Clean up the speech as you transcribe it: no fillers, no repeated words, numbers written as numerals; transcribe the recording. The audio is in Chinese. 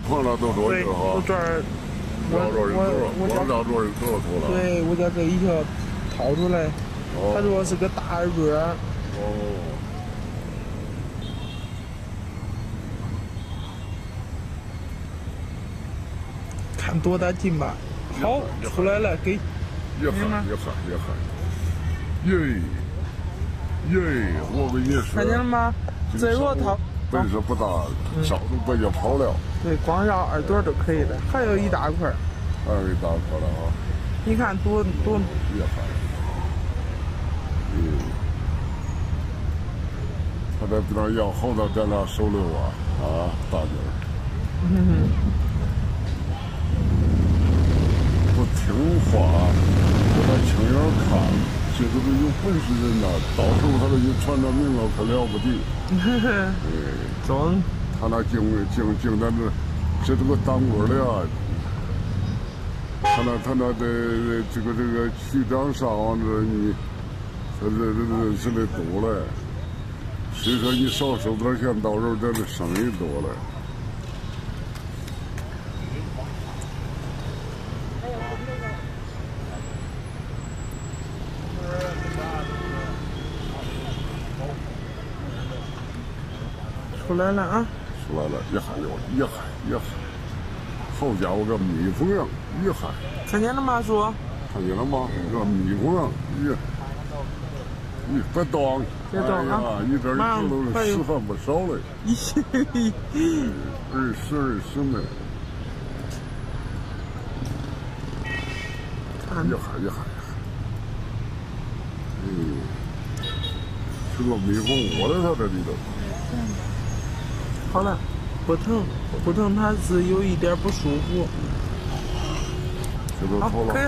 碰了都多久哈？我这儿，我家这儿多少头了？对，我家这一条掏出来，他说是个大耳朵。哦。看多大斤吧？好，出来了，给。也喊。耶，我跟你说。看见了吗？这若掏。本事不大，少都不也跑了。对，光绕耳朵都可以了，还有一大块。还有一大块了啊！你看多。厉害。他在比那要后头咱俩手溜啊，大劲儿。不听话，不在亲眼看，这都是有本事人呐，到时候他都一传着名了，可了不得。中。他那净咱这都个当官的啊，他那的这个局长上这你，他这是的多嘞。虽说你少收点钱，到时候咱这生意多嘞。出来了啊！出来了，一喊，好家伙，个蜜蜂样，一喊。看见了吗，叔？看见了吗？个蜜蜂样，别动，别动啊！你这儿都10还不少嘞。20呢。一喊。是个蜜蜂窝在它这里头。好了，不疼，它是有一点不舒服。这都好，可以。